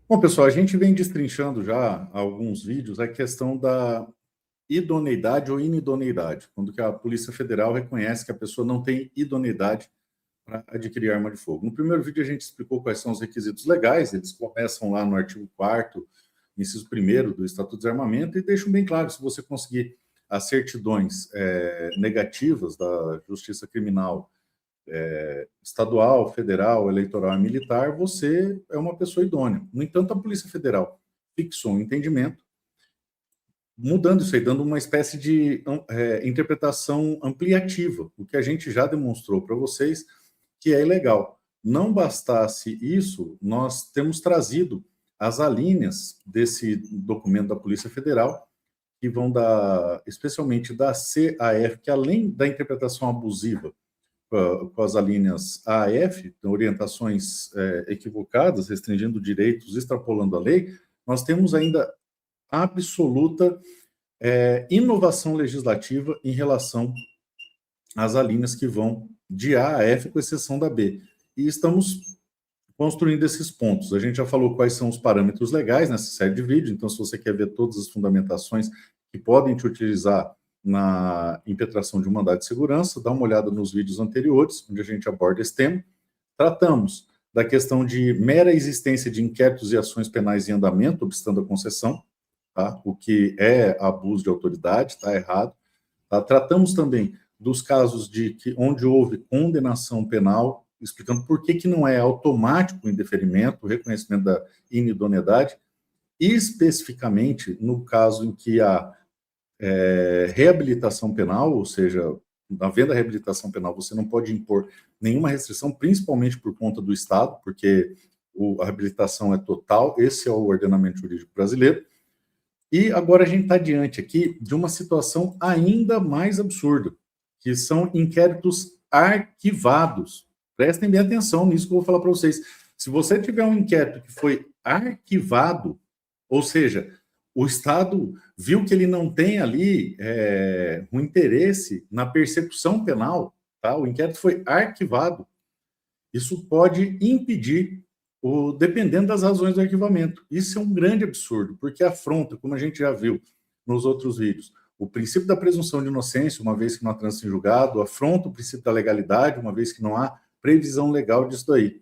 Bom, pessoal, a gente vem destrinchando já há alguns vídeos a questão da idoneidade ou inidoneidade, quando que a Polícia Federal reconhece que a pessoa não tem idoneidade para adquirir arma de fogo. No primeiro vídeo a gente explicou quais são os requisitos legais, eles começam lá no artigo 4º, inciso 1º do Estatuto de Desarmamento e deixam bem claro, se você conseguir as certidões negativas da Justiça Criminal estadual, federal, eleitoral e militar, você é uma pessoa idônea. No entanto, a Polícia Federal fixou um entendimento, mudando isso aí, dando uma espécie de interpretação ampliativa, o que a gente já demonstrou para vocês que é ilegal. Não bastasse isso, nós temos trazido as alíneas desse documento da Polícia Federal, que vão especialmente da CAF, que além da interpretação abusiva com as alíneas A a F, orientações equivocadas, restringindo direitos, extrapolando a lei, nós temos ainda absoluta inovação legislativa em relação às alíneas que vão de A a F, com exceção da B. E estamos construindo esses pontos. A gente já falou quais são os parâmetros legais nessa série de vídeos, então se você quer ver todas as fundamentações que podem te utilizar na impetração de um mandado de segurança, dá uma olhada nos vídeos anteriores, onde a gente aborda esse tema. Tratamos da questão de mera existência de inquéritos e ações penais em andamento, obstando a concessão, tá? O que é abuso de autoridade, está errado. Tá? Tratamos também dos casos onde houve condenação penal, explicando por que não é automático o indeferimento, o reconhecimento da inidoneidade, e especificamente no caso em que há reabilitação penal, ou seja, havendo a reabilitação penal, você não pode impor nenhuma restrição, principalmente por conta do Estado, porque a reabilitação é total, esse é o ordenamento jurídico brasileiro. E agora a gente está diante aqui de uma situação ainda mais absurda, que são inquéritos arquivados. Prestem bem atenção nisso que eu vou falar para vocês. Se você tiver um inquérito que foi arquivado, ou seja, o Estado viu que ele não tem ali um interesse na persecução penal, tá? O inquérito foi arquivado. Isso pode impedir, dependendo das razões do arquivamento. Isso é um grande absurdo, porque afronta, como a gente já viu nos outros vídeos, o princípio da presunção de inocência, uma vez que não há trânsito em julgado, afronta o princípio da legalidade, uma vez que não há previsão legal disso daí.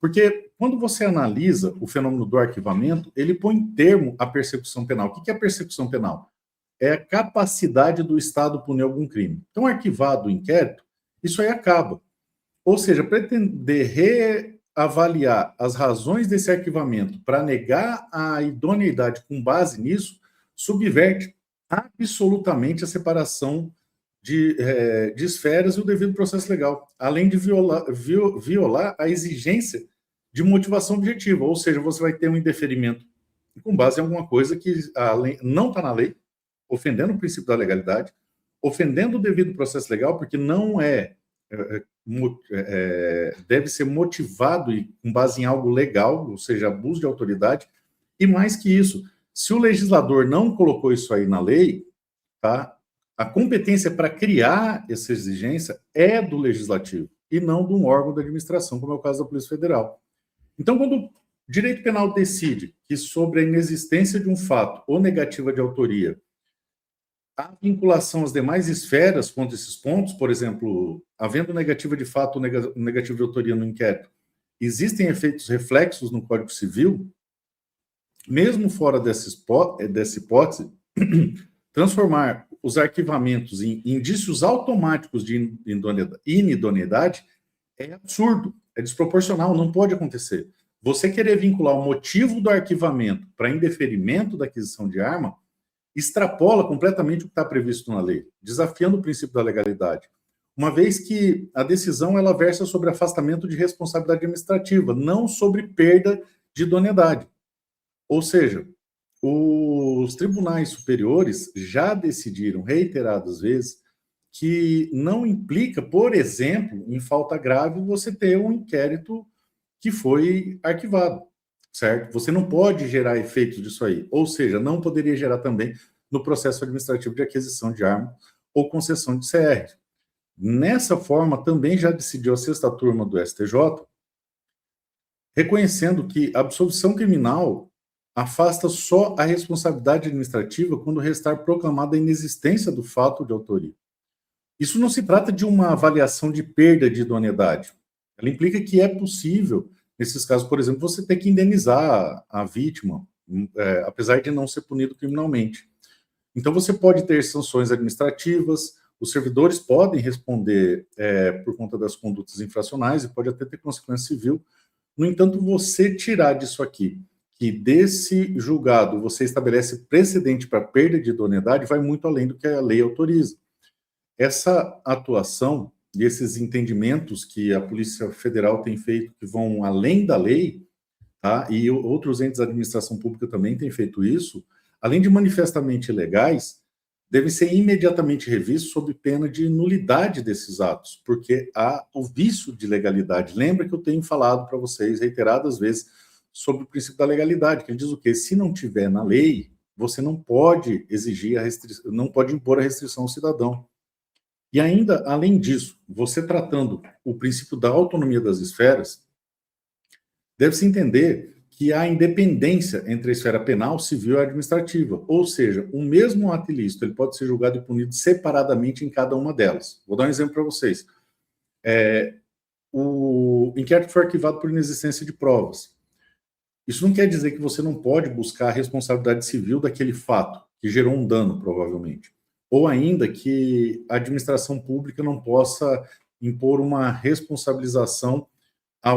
Porque quando você analisa o fenômeno do arquivamento, ele põe termo à persecução penal. O que é a persecução penal? É a capacidade do Estado punir algum crime. Então, arquivado o inquérito, isso aí acaba. Ou seja, pretender reavaliar as razões desse arquivamento para negar a idoneidade com base nisso, subverte absolutamente a separação de esferas e o devido processo legal, além de violar a exigência de motivação objetiva, ou seja, você vai ter um indeferimento com base em alguma coisa que não está na lei, ofendendo o princípio da legalidade, ofendendo o devido processo legal, porque não deve ser motivado e com base em algo legal, ou seja, abuso de autoridade, e mais que isso, se o legislador não colocou isso aí na lei, tá? A competência para criar essa exigência é do legislativo e não de um órgão da administração, como é o caso da Polícia Federal. Então, quando o direito penal decide que sobre a inexistência de um fato ou negativa de autoria, a vinculação às demais esferas contra esses pontos, por exemplo, havendo negativa de fato ou negativa de autoria no inquérito, existem efeitos reflexos no Código Civil, mesmo fora dessa hipótese, transformar os arquivamentos em indícios automáticos de inidoneidade é absurdo, é desproporcional, não pode acontecer. Você querer vincular o motivo do arquivamento para indeferimento da aquisição de arma extrapola completamente o que está previsto na lei, desafiando o princípio da legalidade, uma vez que a decisão ela versa sobre afastamento de responsabilidade administrativa, não sobre perda de idoneidade. Ou seja, os tribunais superiores já decidiram reiteradas vezes que não implica, por exemplo, em falta grave, você ter um inquérito que foi arquivado, certo? Você não pode gerar efeitos disso aí, ou seja, não poderia gerar também no processo administrativo de aquisição de arma ou concessão de CR. Nessa forma, também já decidiu a sexta turma do STJ reconhecendo que a absolvição criminal afasta só a responsabilidade administrativa quando restar proclamada a inexistência do fato de autoria. Isso não se trata de uma avaliação de perda de idoneidade. Ela implica que é possível, nesses casos, por exemplo, você ter que indenizar a vítima, apesar de não ser punido criminalmente. Então, você pode ter sanções administrativas, os servidores podem responder por conta das condutas infracionais e pode até ter consequência civil. No entanto, você tirar disso aqui, que desse julgado você estabelece precedente para perda de idoneidade, vai muito além do que a lei autoriza. Essa atuação e esses entendimentos que a Polícia Federal tem feito, que vão além da lei, tá? E outros entes da administração pública também têm feito isso, além de manifestamente ilegais, devem ser imediatamente revistos sob pena de nulidade desses atos, porque há o vício de legalidade. Lembra que eu tenho falado para vocês reiteradas vezes sobre o princípio da legalidade, que ele diz o quê? Se não tiver na lei, você não pode exigir a restrição, não pode impor a restrição ao cidadão. E ainda, além disso, você tratando o princípio da autonomia das esferas, deve-se entender que há independência entre a esfera penal, civil e administrativa. Ou seja, o mesmo ato ilícito ele pode ser julgado e punido separadamente em cada uma delas. Vou dar um exemplo para vocês. O inquérito foi arquivado por inexistência de provas. Isso não quer dizer que você não pode buscar a responsabilidade civil daquele fato, que gerou um dano, provavelmente. Ou ainda que a administração pública não possa impor uma responsabilização a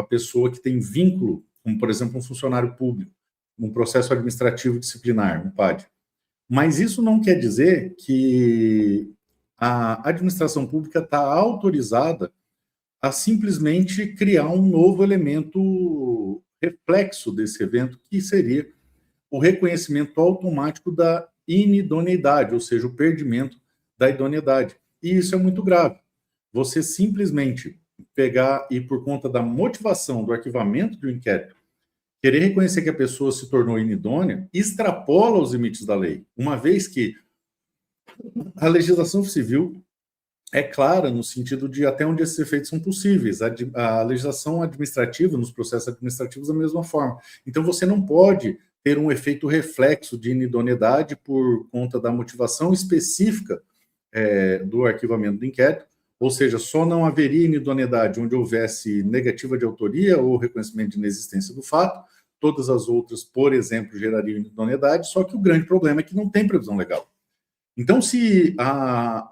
pessoa que tem vínculo, como, por exemplo, um funcionário público, um processo administrativo disciplinar, um PAD. Mas isso não quer dizer que a administração pública está autorizada a simplesmente criar um novo elemento reflexo desse evento, que seria o reconhecimento automático da inidoneidade, ou seja, o perdimento da idoneidade. E isso é muito grave. Você simplesmente pegar e, por conta da motivação do arquivamento do inquérito, querer reconhecer que a pessoa se tornou inidônea, extrapola os limites da lei, uma vez que a legislação civil é clara no sentido de até onde esses efeitos são possíveis. A legislação administrativa, nos processos administrativos, da mesma forma. Então, você não pode ter um efeito reflexo de inidoneidade por conta da motivação específica do arquivamento do inquérito, ou seja, só não haveria inidoneidade onde houvesse negativa de autoria ou reconhecimento de inexistência do fato, todas as outras, por exemplo, gerariam inidoneidade, só que o grande problema é que não tem previsão legal. Então, se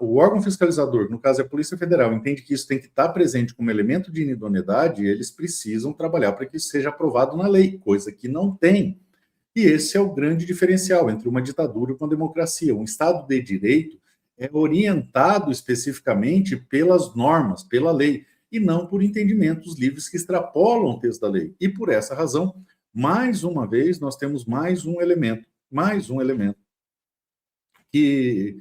o órgão fiscalizador, no caso é a Polícia Federal, entende que isso tem que estar presente como elemento de inidoneidade, eles precisam trabalhar para que isso seja aprovado na lei, coisa que não tem. E esse é o grande diferencial entre uma ditadura e uma democracia. Um Estado de Direito é orientado especificamente pelas normas, pela lei, e não por entendimentos livres que extrapolam o texto da lei. E por essa razão, mais uma vez, nós temos mais um elemento que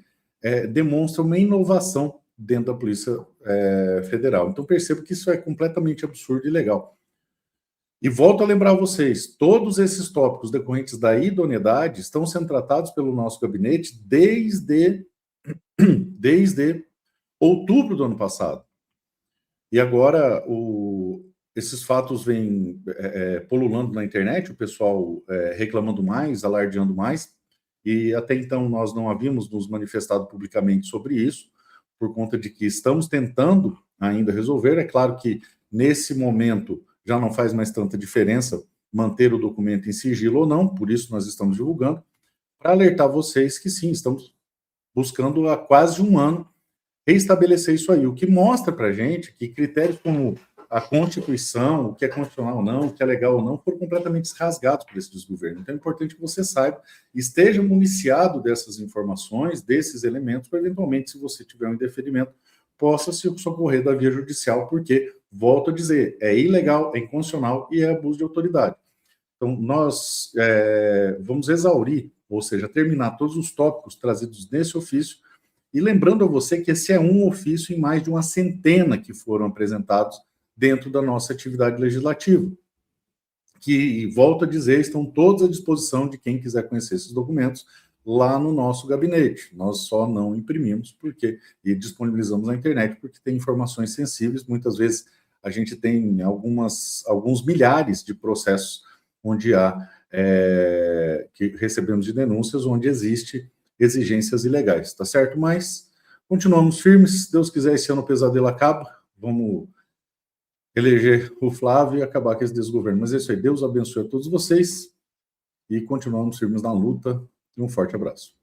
demonstra uma inovação dentro da Polícia Federal. Então, percebo que isso é completamente absurdo e ilegal. E volto a lembrar vocês, todos esses tópicos decorrentes da idoneidade estão sendo tratados pelo nosso gabinete desde outubro do ano passado. E agora esses fatos vêm pululando na internet, o pessoal reclamando mais, alardeando mais, e até então nós não havíamos nos manifestado publicamente sobre isso, por conta de que estamos tentando ainda resolver. É claro que nesse momento já não faz mais tanta diferença manter o documento em sigilo ou não, por isso nós estamos divulgando, para alertar vocês que sim, estamos buscando há quase um ano reestabelecer isso aí, o que mostra para a gente que critérios como a Constituição, o que é constitucional ou não, o que é legal ou não, foram completamente rasgados por esse desgoverno. Então é importante que você saiba, esteja municiado dessas informações, desses elementos, para eventualmente, se você tiver um indeferimento, possa se socorrer da via judicial, porque, volto a dizer, é ilegal, é inconstitucional e é abuso de autoridade. Então, nós vamos exaurir, ou seja, terminar todos os tópicos trazidos nesse ofício, e lembrando a você que esse é um ofício em mais de uma centena que foram apresentados dentro da nossa atividade legislativa, que, volto a dizer, estão todos à disposição de quem quiser conhecer esses documentos lá no nosso gabinete. Nós só não imprimimos e disponibilizamos na internet porque tem informações sensíveis, muitas vezes a gente tem alguns milhares de processos onde há, que recebemos de denúncias, onde existe exigências ilegais, tá certo? Mas continuamos firmes, se Deus quiser, esse ano o pesadelo acaba, vamos eleger o Flávio e acabar com esse desgoverno. Mas é isso aí, Deus abençoe a todos vocês e continuamos firmes na luta, e um forte abraço.